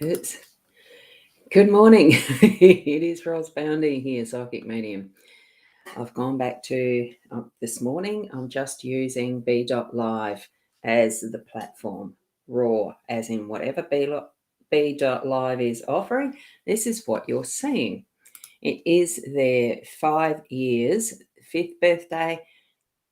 It's good morning. It is Rosboundy here, psychic medium. I've gone back to this morning. I'm just using B.live as the platform, raw, as in whatever B.live is offering. This is what you're seeing. It is their 5 years, 5th birthday.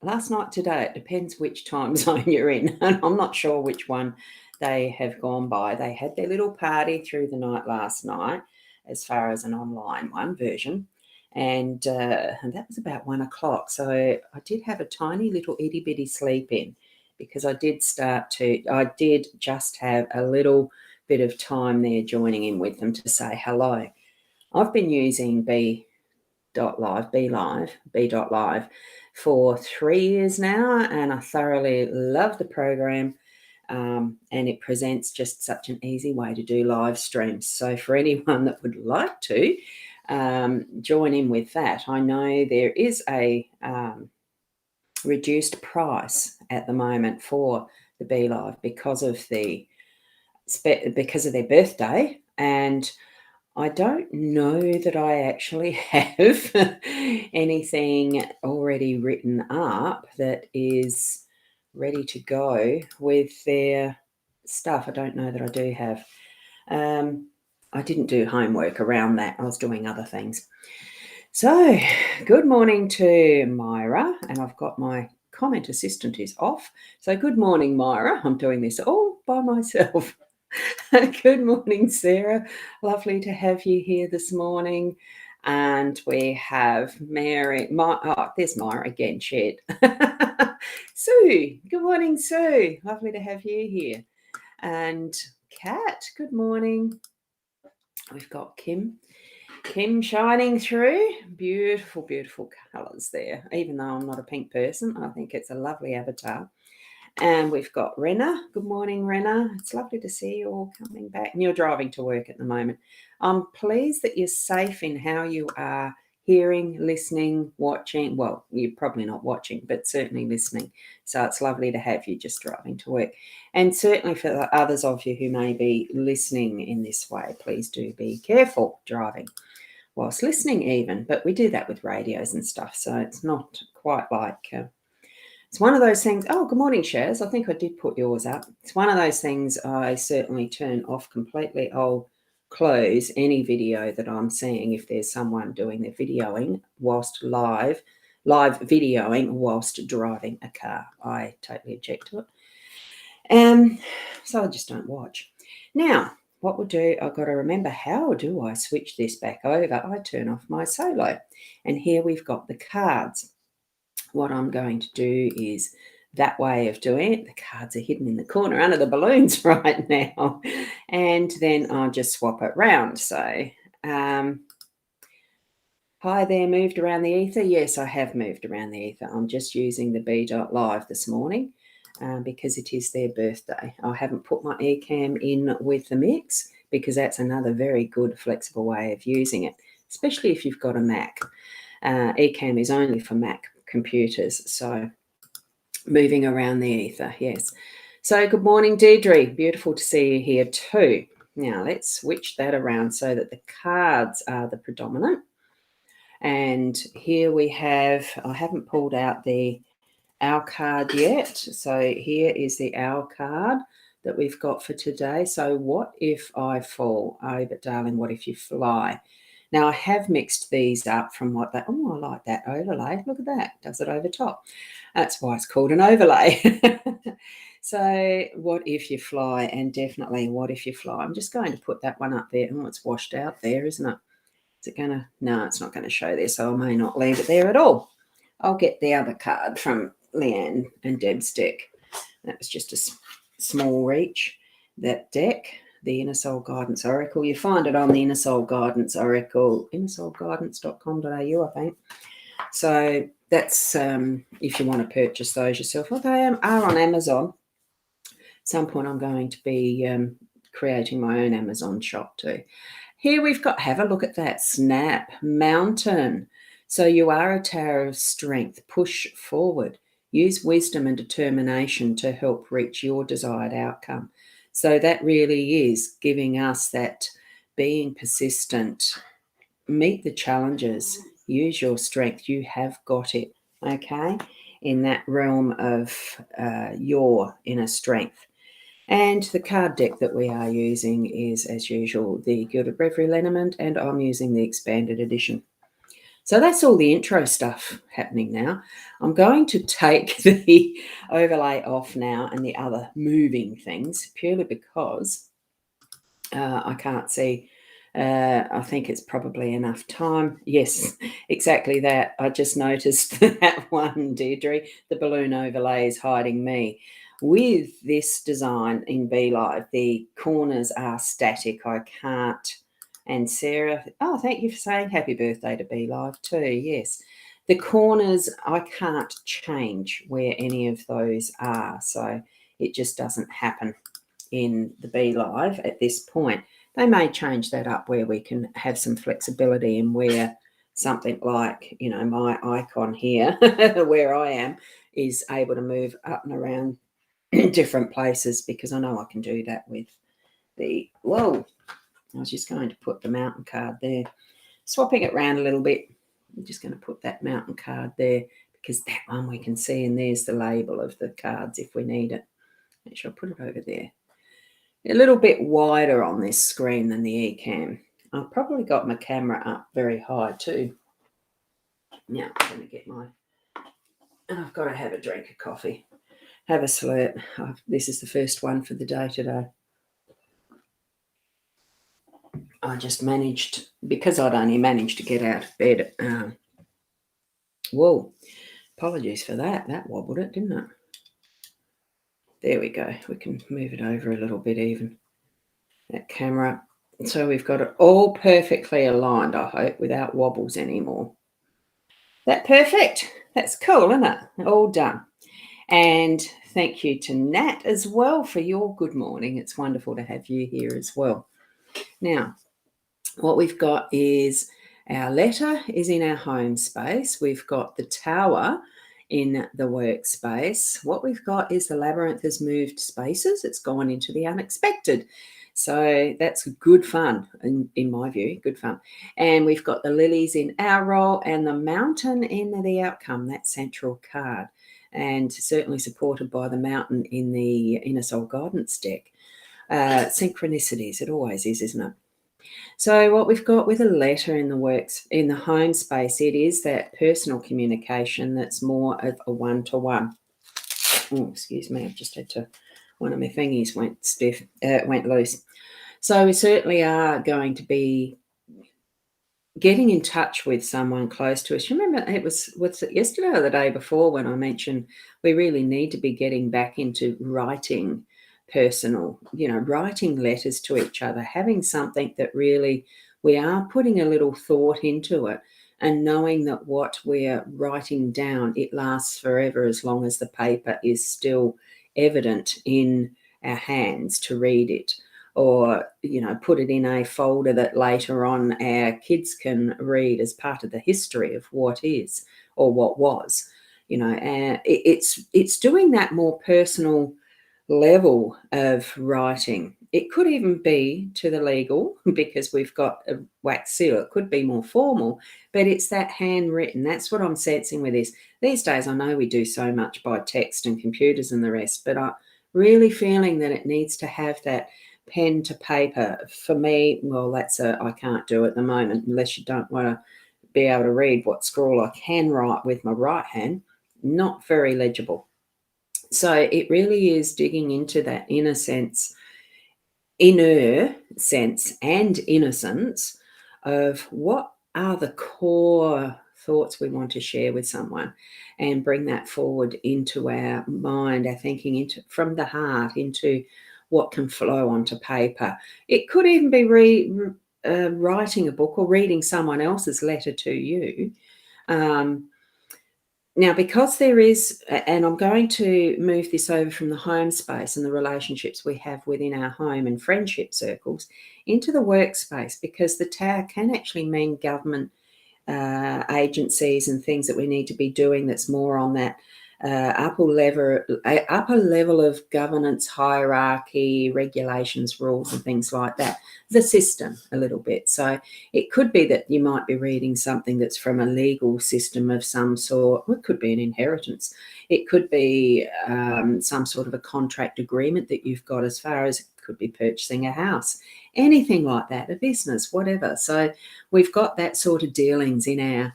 Last night, today, it depends which time zone you're in. And I'm not sure which one they have gone by. They had their little party through the night last night, as far as an online one version. And that was about 1 o'clock. So I did have a tiny little itty bitty sleep in because I did just have a little bit of time there joining in with them to say hello. I've been using B.live for 3 years now, and I thoroughly love the program. And it presents just such an easy way to do live streams. So for anyone that would like to join in with that, I know there is a reduced price at the moment for the B.live because of their birthday, and I don't know that I actually have anything already written up that is ready to go with their stuff. I don't know that I do have. I didn't do homework around that. I was doing other things. So, good morning to Myra, and I've got my comment assistant is off. So, good morning, Myra. I'm doing this all by myself. Good morning, Sarah. Lovely to have you here this morning. And we have Mary. There's Myra again, Shed. Sue. Good morning, Sue. Lovely to have you here. And Kat. Good morning. We've got Kim. Kim shining through. Beautiful, beautiful colours there. Even though I'm not a pink person, I think it's a lovely avatar. And we've got Renna. Good morning, Renna. It's lovely to see you all coming back. And you're driving to work at the moment. I'm pleased that you're safe in how you are hearing, listening, watching. Well, you're probably not watching, but certainly listening. So it's lovely to have you just driving to work. And certainly for the others of you who may be listening in this way, please do be careful driving whilst listening even. But we do that with radios and stuff, so it's not quite like... it's one of those things. Oh, good morning, Shaz. I think I did put yours up. It's one of those things I certainly turn off completely. I'll close any video that I'm seeing if there's someone doing their videoing whilst live videoing whilst driving a car. I totally object to it. So I just don't watch. Now, what we'll do, I've got to remember, how do I switch this back over? I turn off my solo. And here we've got the cards. What I'm going to do is that way of doing it. The cards are hidden in the corner under the balloons right now. And then I'll just swap it round. So, hi there, moved around the ether. Yes, I have moved around the ether. I'm just using the B.live this morning because it is their birthday. I haven't put my eCam in with the mix because that's another very good flexible way of using it, especially if you've got a Mac. eCam is only for Mac computers, so moving around the ether, yes. So good morning, Deirdre. Beautiful to see you here too. Now let's switch that around so that the cards are the predominant. And here we have, I haven't pulled out the Owl card yet. So here is the Owl card that we've got for today. So what if I fall? Oh, but darling, what if you fly? Now, I have mixed these up from what that... Oh, I like that overlay. Look at that. Does it over top. That's why it's called an overlay. So what if you fly? And definitely what if you fly? I'm just going to put that one up there. Oh, it's washed out there, isn't it? Is it going to... No, it's not going to show there, so I may not leave it there at all. I'll get the other card from Leanne and Deb's deck. That was just a small reach. That deck... the Inner Soul Guidance Oracle. You find it on the Inner Soul Guidance Oracle, innersoulguidance.com.au, I think. So that's if you want to purchase those yourself. Well, they are on Amazon. At some point I'm going to be creating my own Amazon shop too. Here we've got, have a look at that, Snap, Mountain. So you are a tower of strength. Push forward. Use wisdom and determination to help reach your desired outcome. So that really is giving us that being persistent, meet the challenges, use your strength. You have got it, okay, in that realm of your inner strength. And the card deck that we are using is, as usual, the Gilded Reverie Lenormand, and I'm using the expanded edition. So that's all the intro stuff happening now. I'm going to take the overlay off now and the other moving things, purely because I can't see. I think it's probably enough time. Yes, exactly that. I just noticed that one, Deirdre. The balloon overlay is hiding me. With this design in BeLive, the corners are static. I can't. And Sarah, oh, thank you for saying happy birthday to BeLive too. Yes. The corners, I can't change where any of those are. So it just doesn't happen in the BeLive at this point. They may change that up where we can have some flexibility in where something like, you know, my icon here, where I am, is able to move up and around different places, because I know I can do that with the, whoa, I was just going to put the mountain card there. Swapping it around a little bit. I'm just going to put that mountain card there, because that one we can see, and there's the label of the cards if we need it. Make sure I put it over there. A little bit wider on this screen than the eCam. I've probably got my camera up very high too. Now I'm going to get my, and I've got to have a drink of coffee. Have a slurp. This is the first one for the day today. I just managed, because I'd only managed to get out of bed. Whoa, apologies for that. That wobbled it, didn't it? There we go. We can move it over a little bit even. That camera. So we've got it all perfectly aligned, I hope, without wobbles anymore. That perfect? That's cool, isn't it? All done. And thank you to Nat as well for your good morning. It's wonderful to have you here as well. Now, what we've got is our letter is in our home space. We've got the tower in the workspace. What we've got is the labyrinth has moved spaces. It's gone into the unexpected. So that's good fun, in my view, good fun. And we've got the lilies in our role and the mountain in the outcome, that central card, and certainly supported by the mountain in the Inner Soul Guidance deck. Synchronicities, it always is, isn't it? So what we've got with a letter in the home space, it is that personal communication that's more of a one-to-one. Oh, excuse me, I've just had to, one of my thingies went stiff, went loose. So we certainly are going to be getting in touch with someone close to us. You remember, was it yesterday or the day before when I mentioned we really need to be getting back into writing personal, writing letters to each other, having something that really we are putting a little thought into it, and knowing that what we're writing down, it lasts forever as long as the paper is still evident in our hands to read it, or put it in a folder that later on our kids can read as part of the history of what is or what was. And it's doing that more personal level of writing. It could even be to the legal, because we've got a wax seal. It could be more formal, but it's that handwritten. That's what I'm sensing with this. These days, I know we do so much by text and computers and the rest, but I'm really feeling that it needs to have that pen to paper. For me, well, I can't do it at the moment, unless you don't want to be able to read what scrawl I can write with my right hand. Not very legible. So it really is digging into that inner sense and innocence of what are the core thoughts we want to share with someone, and bring that forward into our mind, our thinking, from the heart into what can flow onto paper. It could even be writing a book or reading someone else's letter to you. Now, because there is, and I'm going to move this over from the home space and the relationships we have within our home and friendship circles into the workspace, because the tower can actually mean government agencies and things that we need to be doing that's more on that upper level of governance, hierarchy, regulations, rules, and things like that. The system a little bit. So it could be that you might be reading something that's from a legal system of some sort. It could be an inheritance. It could be some sort of a contract agreement that you've got, as far as it could be purchasing a house, anything like that, a business, whatever. So we've got that sort of dealings in our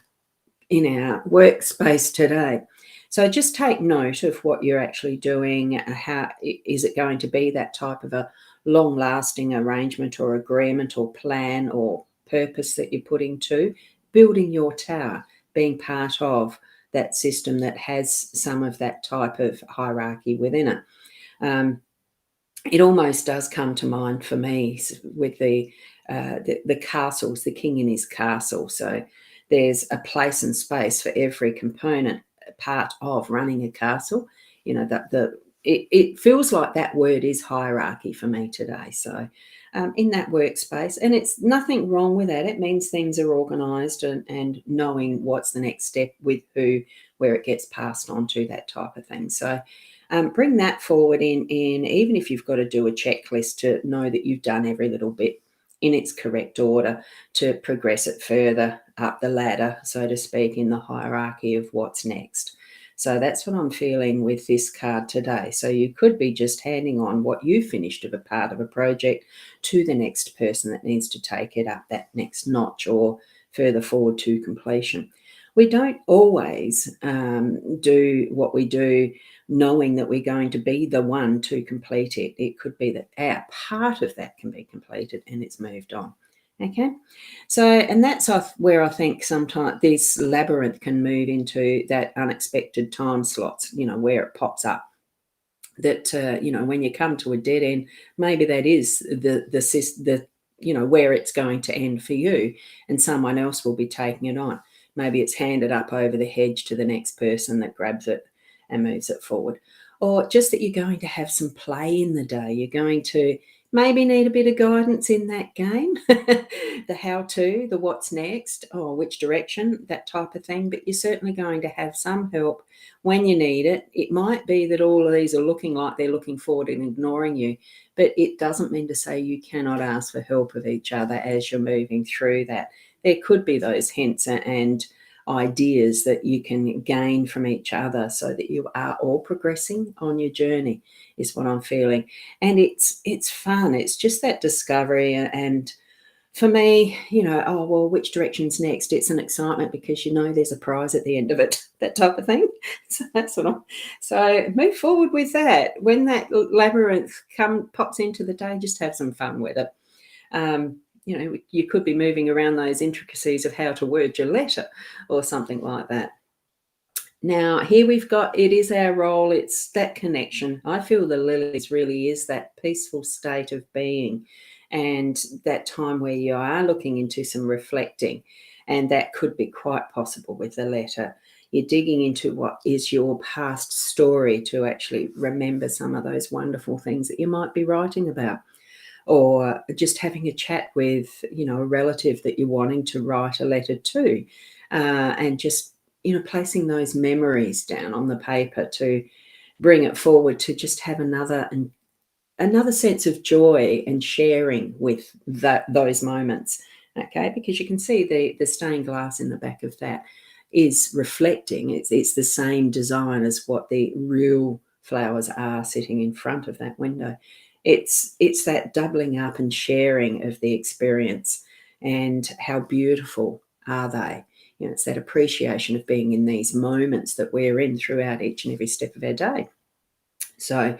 workspace today. So just take note of what you're actually doing. How is it going to be that type of a long-lasting arrangement or agreement or plan or purpose that you're putting to building your tower, being part of that system that has some of that type of hierarchy within it. It almost does come to mind for me with the castles, the king in his castle. So there's a place and space for every component part of running a castle. You know, it feels like that word is hierarchy for me today. So in that workspace, and it's nothing wrong with that. It means things are organised and knowing what's the next step with who, where it gets passed on to, that type of thing. So bring that forward in even if you've got to do a checklist to know that you've done every little bit in its correct order to progress it further up the ladder, so to speak, in the hierarchy of what's next. So that's what I'm feeling with this card today. So you could be just handing on what you finished of a part of a project to the next person that needs to take it up that next notch or further forward to completion. We don't always do what we do knowing that we're going to be the one to complete it. It could be that our part of that can be completed and it's moved on. Okay, so, and that's where I think sometimes this labyrinth can move into that unexpected time slots, you know, where it pops up. That, you know, when you come to a dead end, maybe that is the you know, where it's going to end for you, and someone else will be taking it on. Maybe it's handed up over the hedge to the next person that grabs it and moves it forward. Or just that you're going to have some play in the day. You're going to maybe need a bit of guidance in that game, the how-to, the what's next, or which direction, that type of thing. But you're certainly going to have some help when you need it. It might be that all of these are looking like they're looking forward and ignoring you, but it doesn't mean to say you cannot ask for help of each other as you're moving through that. There could be those hints and ideas that you can gain from each other so that you are all progressing on your journey, is what I'm feeling. And it's fun. It's just that discovery. And for me, you know, oh, well, which direction's next? It's an excitement because you know there's a prize at the end of it, that type of thing. So that's what I'm. So move forward with that. When that labyrinth pops into the day, just have some fun with it. You know, you could be moving around those intricacies of how to word your letter or something like that. Now, here we've got, it is our role, it's that connection. I feel the lilies really is that peaceful state of being and that time where you are looking into some reflecting, and that could be quite possible with the letter. You're digging into what is your past story to actually remember some of those wonderful things that you might be writing about, or just having a chat with, you know, a relative that you're wanting to write a letter to, and just, you know, placing those memories down on the paper to bring it forward, to just have another sense of joy and sharing with those moments. Okay, because you can see the stained glass in the back of that is reflecting. It's the same design as what the real flowers are sitting in front of that window. It's that doubling up and sharing of the experience, and how beautiful are they. You know, it's that appreciation of being in these moments that we're in throughout each and every step of our day. So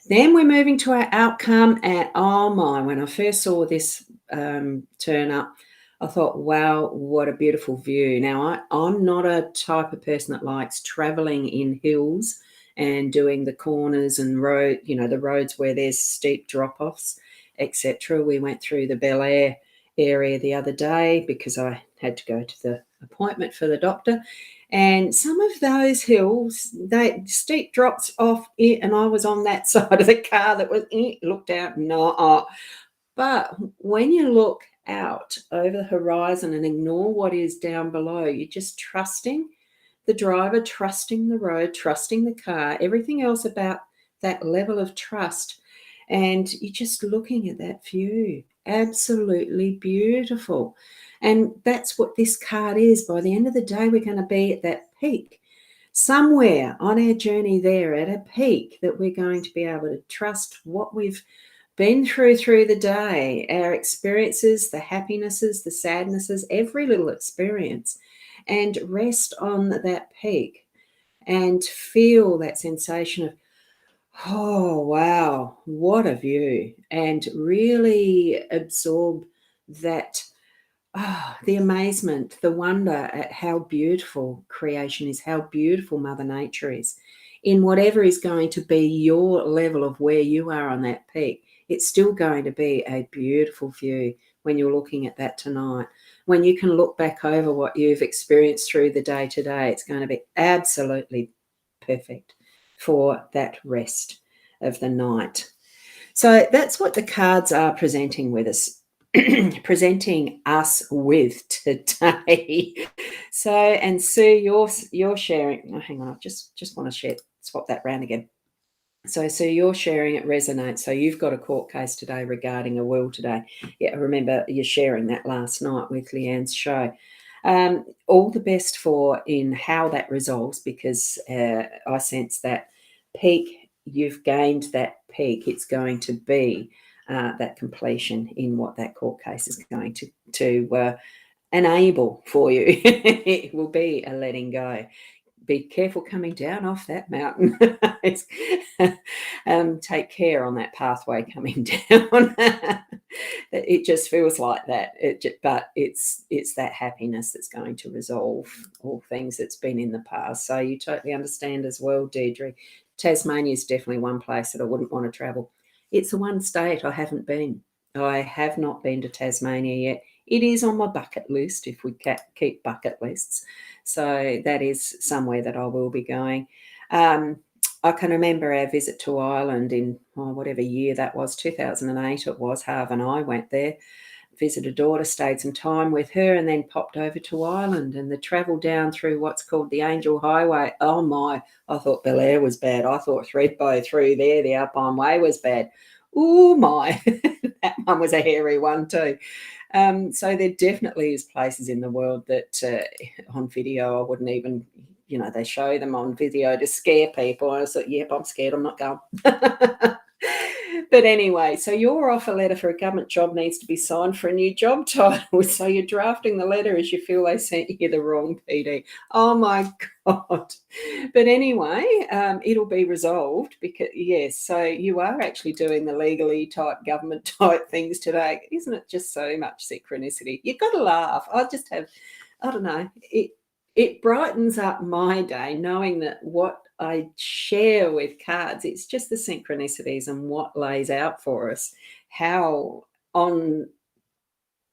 then we're moving to our outcome. And oh my, when I first saw this turn up, I thought, wow, what a beautiful view. Now, I'm not a type of person that likes traveling in hills and doing the corners and road, you know, the roads where there's steep drop-offs, etc. We went through the Bel Air area the other day because I had to go to the appointment for the doctor. And some of those hills, they steep drops off it, and I was on that side of the car that was looked out. No, but when you look out over the horizon and ignore what is down below, you're just trusting the driver, trusting the road, trusting the car, everything else about that level of trust. And you're just looking at that view. Absolutely beautiful. And that's what this card is. By the end of the day, we're going to be at that peak. Somewhere on our journey there at a peak that we're going to be able to trust what we've been through the day, our experiences, the happinesses, the sadnesses, every little experience, and rest on that peak and feel that sensation of, oh, wow, what a view, and really absorb that, the amazement, the wonder at how beautiful creation is, how beautiful Mother Nature is. In whatever is going to be your level of where you are on that peak, it's still going to be a beautiful view when you're looking at that tonight. When you can look back over what you've experienced through the day today, it's going to be absolutely perfect for that rest of the night. So that's what the cards are presenting with us, presenting us with today. So, and Sue, you're sharing. Oh, hang on, I just want to swap that round again. So you're sharing it resonates. So you've got a court case today regarding a will today. Yeah, I remember you're sharing that last night with Leanne's show. All the best for in how that resolves, because I sense that peak, you've gained that peak. It's going to be that completion in what that court case is going to enable for you. It will be a letting go. Be careful coming down off that mountain. Take care on that pathway coming down. It just feels like that. But it's that happiness that's going to resolve all things that's been in the past. So you totally understand as well, Deirdre. Tasmania is definitely one place that I wouldn't want to travel. It's the one state I haven't been. I have not been to Tasmania yet. It is on my bucket list if we keep bucket lists. So that is somewhere that I will be going. I can remember our visit to Ireland in whatever year that was, 2008 it was. Harv and I went there, visited a daughter, stayed some time with her, and then popped over to Ireland. And the travel down through what's called the Angel Highway, oh my, I thought Bel Air was bad. I thought Thredbo through there, the Alpine Way, was bad. Oh my, that one was a hairy one too. So there definitely is places in the world that on video I wouldn't even, they show them on video to scare people. And I thought, yep, I'm scared, I'm not going. But anyway, so your offer letter for a government job needs to be signed for a new job title. So you're drafting the letter as you feel they sent you the wrong PD. Oh my God. But anyway, it'll be resolved because, yes, so you are actually doing the legally type government type things today. Isn't it just so much synchronicity? You've got to laugh. I don't know, it brightens up my day knowing that what I share with cards, it's just the synchronicities and what lays out for us, how on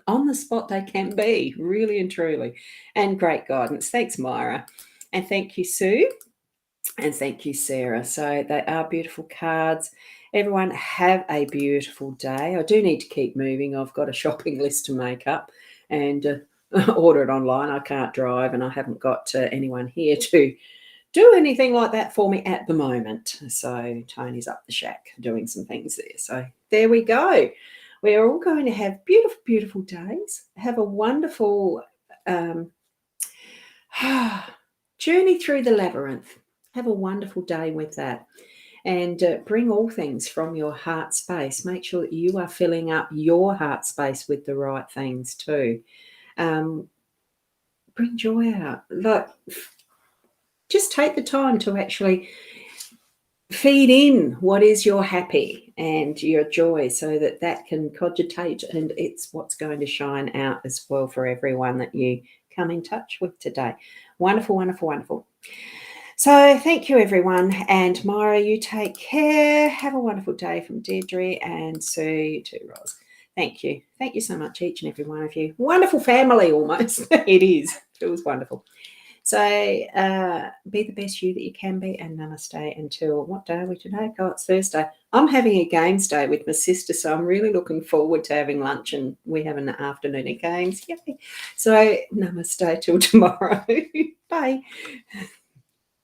the spot they can be, really and truly. And great guidance. Thanks, Myra. And thank you, Sue. And thank you, Sarah. So they are beautiful cards. Everyone have a beautiful day. I do need to keep moving. I've got a shopping list to make up and order it online. I can't drive and I haven't got anyone here to do anything like that for me at the moment. So Tony's up the shack doing some things there. So there we go. We're all going to have beautiful, beautiful days. Have a wonderful journey through the labyrinth. Have a wonderful day with that. And bring all things from your heart space. Make sure that you are filling up your heart space with the right things too. Bring joy out. Just take the time to actually feed in what is your happy and your joy so that can cogitate, and it's what's going to shine out as well for everyone that you come in touch with today. Wonderful, wonderful, wonderful. So thank you, everyone. And Myra, you take care. Have a wonderful day from Deirdre and Sue to Ros. Thank you. Thank you so much, each and every one of you. Wonderful family almost. It is. It was wonderful. So be the best you that you can be, and namaste until, what day are we today? God, it's Thursday. I'm having a games day with my sister, so I'm really looking forward to having lunch, and we have an afternoon of games. Yay. So namaste till tomorrow. Bye.